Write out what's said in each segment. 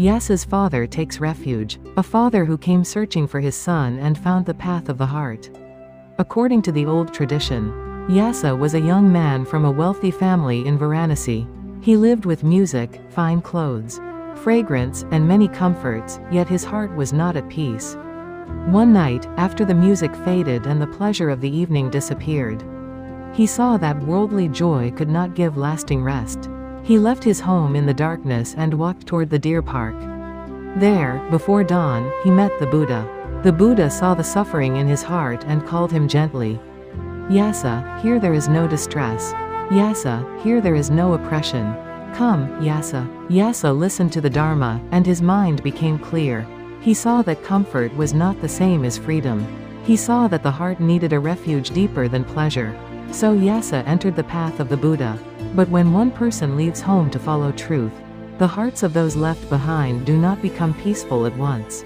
Yasa's father takes refuge, a father who came searching for his son and found the path of the heart. According to the old tradition, Yasa was a young man from a wealthy family in Varanasi. He lived with music, fine clothes, fragrance, and many comforts, yet his heart was not at peace. One night, after the music faded and the pleasure of the evening disappeared, he saw that worldly joy could not give lasting rest. He left his home in the darkness and walked toward the deer park. There, before dawn, he met the Buddha. The Buddha saw the suffering in his heart and called him gently. Yasa, here there is no distress. Yasa, here there is no oppression. Come, Yasa. Yasa listened to the Dharma, and his mind became clear. He saw that comfort was not the same as freedom. He saw that the heart needed a refuge deeper than pleasure. So Yasa entered the path of the Buddha. But when one person leaves home to follow truth, the hearts of those left behind do not become peaceful at once.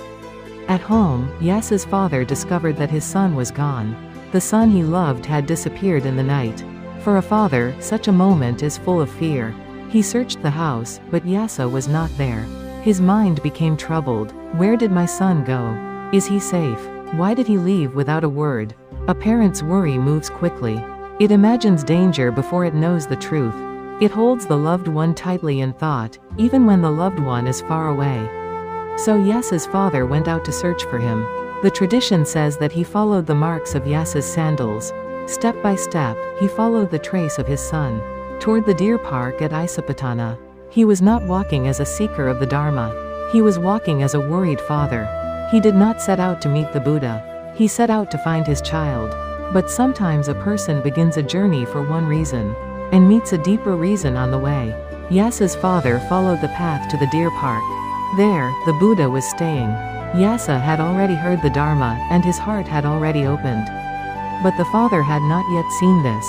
At home, Yasa's father discovered that his son was gone. The son he loved had disappeared in the night. For a father, such a moment is full of fear. He searched the house, but Yasa was not there. His mind became troubled. Where did my son go? Is he safe? Why did he leave without a word? A parent's worry moves quickly. It imagines danger before it knows the truth. It holds the loved one tightly in thought, even when the loved one is far away. So Yasa's father went out to search for him. The tradition says that he followed the marks of Yasa's sandals. Step by step, he followed the trace of his son toward the deer park at Isapatana. He was not walking as a seeker of the Dharma. He was walking as a worried father. He did not set out to meet the Buddha. He set out to find his child. But sometimes a person begins a journey for one reason, and meets a deeper reason on the way. Yasa's father followed the path to the deer park. There, the Buddha was staying. Yasa had already heard the Dharma, and his heart had already opened. But the father had not yet seen this.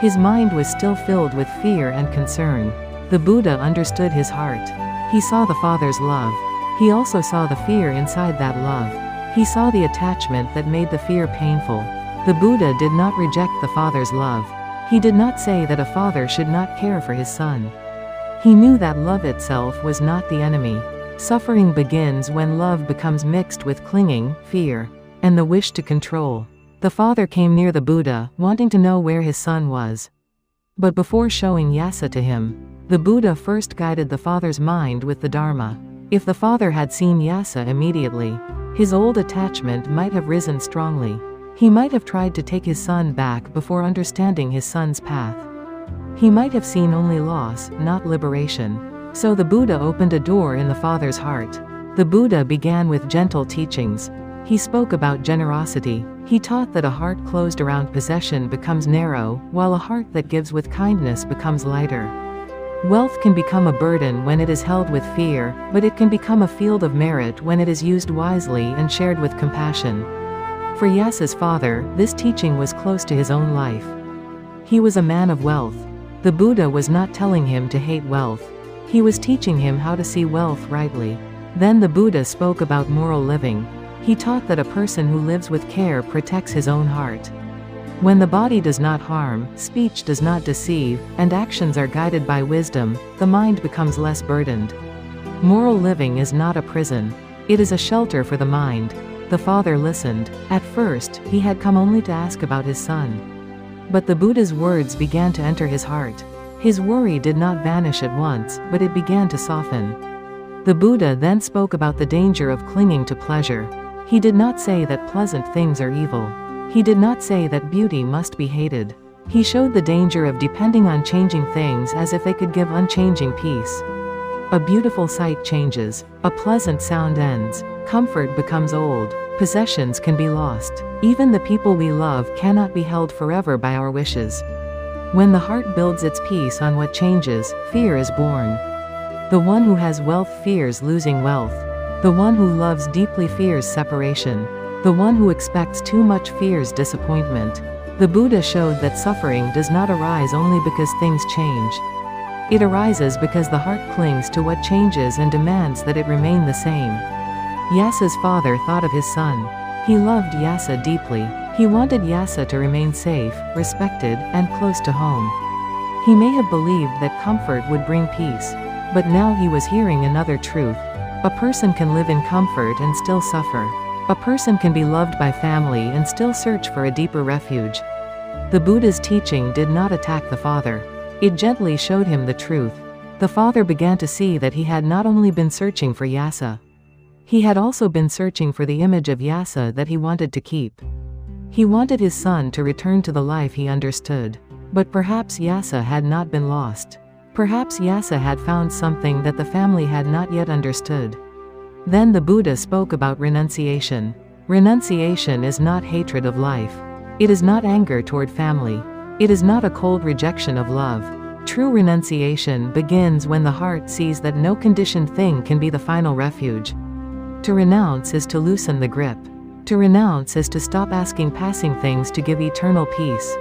His mind was still filled with fear and concern. The Buddha understood his heart. He saw the father's love. He also saw the fear inside that love. He saw the attachment that made the fear painful. The Buddha did not reject the father's love. He did not say that a father should not care for his son. He knew that love itself was not the enemy. Suffering begins when love becomes mixed with clinging, fear, and the wish to control. The father came near the Buddha, wanting to know where his son was. But before showing Yasa to him, the Buddha first guided the father's mind with the Dharma. If the father had seen Yasa immediately, his old attachment might have risen strongly. He might have tried to take his son back before understanding his son's path. He might have seen only loss, not liberation. So the Buddha opened a door in the father's heart. The Buddha began with gentle teachings. He spoke about generosity. He taught that a heart closed around possession becomes narrow, while a heart that gives with kindness becomes lighter. Wealth can become a burden when it is held with fear, but it can become a field of merit when it is used wisely and shared with compassion. For Yasa's father, this teaching was close to his own life. He was a man of wealth. The Buddha was not telling him to hate wealth. He was teaching him how to see wealth rightly. Then the Buddha spoke about moral living. He taught that a person who lives with care protects his own heart. When the body does not harm, speech does not deceive, and actions are guided by wisdom, the mind becomes less burdened. Moral living is not a prison. It is a shelter for the mind. The father listened. At first, he had come only to ask about his son. But the Buddha's words began to enter his heart. His worry did not vanish at once, but it began to soften. The Buddha then spoke about the danger of clinging to pleasure. He did not say that pleasant things are evil. He did not say that beauty must be hated. He showed the danger of depending on changing things as if they could give unchanging peace. A beautiful sight changes. A pleasant sound ends. Comfort becomes old. Possessions can be lost. Even the people we love cannot be held forever by our wishes. When the heart builds its peace on what changes, fear is born. The one who has wealth fears losing wealth. The one who loves deeply fears separation. The one who expects too much fears disappointment. The Buddha showed that suffering does not arise only because things change. It arises because the heart clings to what changes and demands that it remain the same. Yasa's father thought of his son. He loved Yasa deeply. He wanted Yasa to remain safe, respected, and close to home. He may have believed that comfort would bring peace. But now he was hearing another truth. A person can live in comfort and still suffer. A person can be loved by family and still search for a deeper refuge. The Buddha's teaching did not attack the father. It gently showed him the truth. The father began to see that he had not only been searching for Yasa. He had also been searching for the image of Yasa that he wanted to keep. He wanted his son to return to the life he understood. But perhaps Yasa had not been lost. Perhaps Yasa had found something that the family had not yet understood. Then the Buddha spoke about renunciation. Renunciation is not hatred of life. It is not anger toward family. It is not a cold rejection of love. True renunciation begins when the heart sees that no conditioned thing can be the final refuge. To renounce is to loosen the grip. To renounce is to stop asking passing things to give eternal peace.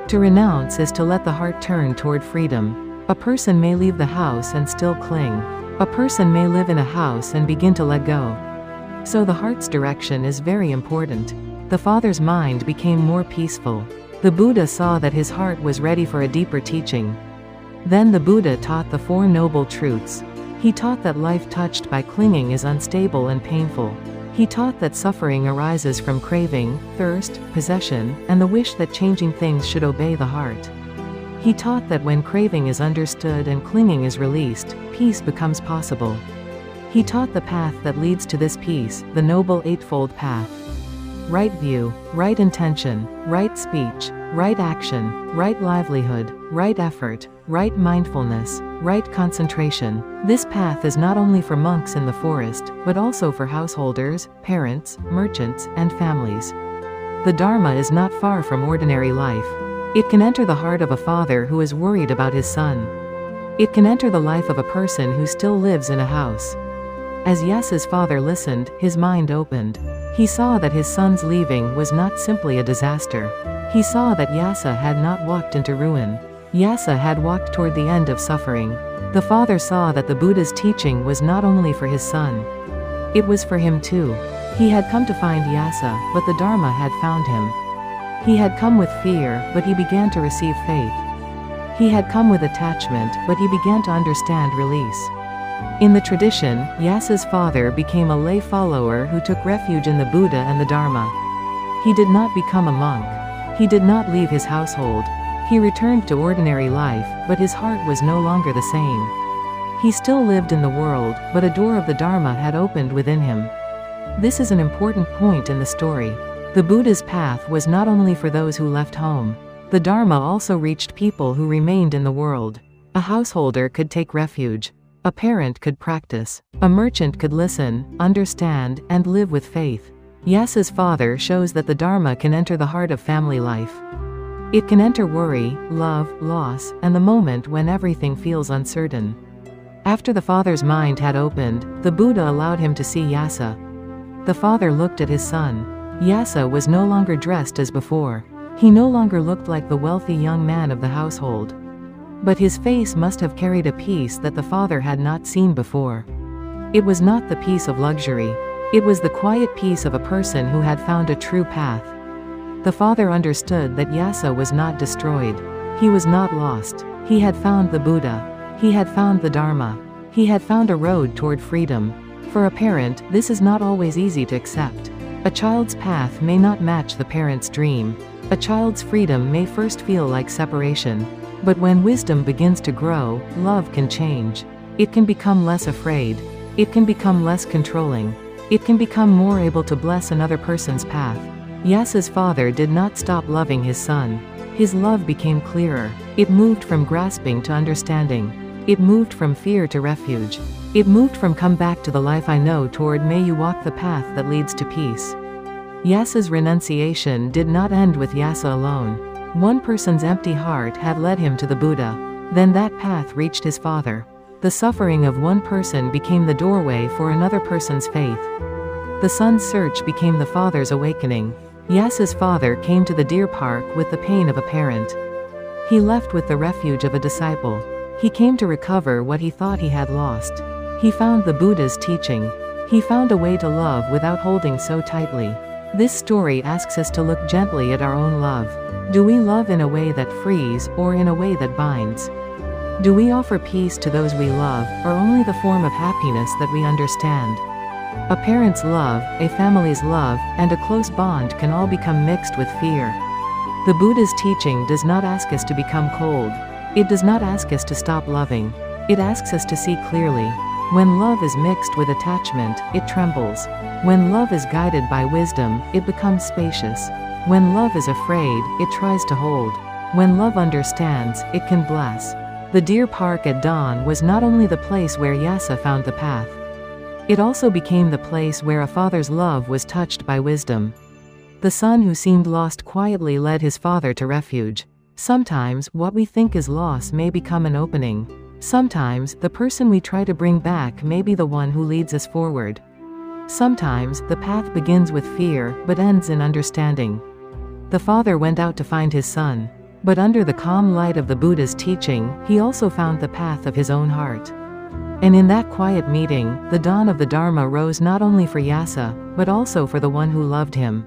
To renounce is to let the heart turn toward freedom. A person may leave the house and still cling. A person may live in a house and begin to let go. So the heart's direction is very important. The father's mind became more peaceful. The Buddha saw that his heart was ready for a deeper teaching. Then the Buddha taught the Four Noble Truths. He taught that life touched by clinging is unstable and painful. He taught that suffering arises from craving, thirst, possession, and the wish that changing things should obey the heart. He taught that when craving is understood and clinging is released, peace becomes possible. He taught the path that leads to this peace, the Noble Eightfold Path. Right view, right intention, right speech, right action, right livelihood, right effort, right mindfulness, right concentration. This path is not only for monks in the forest, but also for householders, parents, merchants, and families. The Dharma is not far from ordinary life. It can enter the heart of a father who is worried about his son. It can enter the life of a person who still lives in a house. As Yasa's father listened, his mind opened. He saw that his son's leaving was not simply a disaster. He saw that Yasa had not walked into ruin. Yasa had walked toward the end of suffering. The father saw that the Buddha's teaching was not only for his son. It was for him too. He had come to find Yasa, but the Dharma had found him. He had come with fear, but he began to receive faith. He had come with attachment, but he began to understand release. In the tradition, Yasa's father became a lay follower who took refuge in the Buddha and the Dharma. He did not become a monk. He did not leave his household. He returned to ordinary life, but his heart was no longer the same. He still lived in the world, but a door of the Dharma had opened within him. This is an important point in the story. The Buddha's path was not only for those who left home. The Dharma also reached people who remained in the world. A householder could take refuge. A parent could practice. A merchant could listen, understand, and live with faith. Yasa's father shows that the Dharma can enter the heart of family life. It can enter worry, love, loss, and the moment when everything feels uncertain. After the father's mind had opened, the Buddha allowed him to see Yasa. The father looked at his son. Yasa was no longer dressed as before. He no longer looked like the wealthy young man of the household. But his face must have carried a peace that the father had not seen before. It was not the peace of luxury. It was the quiet peace of a person who had found a true path. The father understood that Yasa was not destroyed. He was not lost. He had found the Buddha. He had found the Dharma. He had found a road toward freedom. For a parent, this is not always easy to accept. A child's path may not match the parent's dream. A child's freedom may first feel like separation. But when wisdom begins to grow, love can change. It can become less afraid. It can become less controlling. It can become more able to bless another person's path. Yasa's father did not stop loving his son. His love became clearer. It moved from grasping to understanding. It moved from fear to refuge. It moved from come back to the life I know toward may you walk the path that leads to peace. Yasa's renunciation did not end with Yasa alone. One person's empty heart had led him to the Buddha. Then that path reached his father. The suffering of one person became the doorway for another person's faith. The son's search became the father's awakening. Yasa's father came to the deer park with the pain of a parent. He left with the refuge of a disciple. He came to recover what he thought he had lost. He found the Buddha's teaching. He found a way to love without holding so tightly. This story asks us to look gently at our own love. Do we love in a way that frees or in a way that binds? Do we offer peace to those we love, or only the form of happiness that we understand? A parent's love, a family's love, and a close bond can all become mixed with fear. The Buddha's teaching does not ask us to become cold. It does not ask us to stop loving. It asks us to see clearly. When love is mixed with attachment, it trembles. When love is guided by wisdom, it becomes spacious. When love is afraid, it tries to hold. When love understands, it can bless. The deer park at dawn was not only the place where Yasa found the path. It also became the place where a father's love was touched by wisdom. The son who seemed lost quietly led his father to refuge. Sometimes, what we think is loss may become an opening. Sometimes, the person we try to bring back may be the one who leads us forward. Sometimes, the path begins with fear, but ends in understanding. The father went out to find his son. But under the calm light of the Buddha's teaching, he also found the path of his own heart. And in that quiet meeting, the dawn of the Dharma rose not only for Yasa, but also for the one who loved him.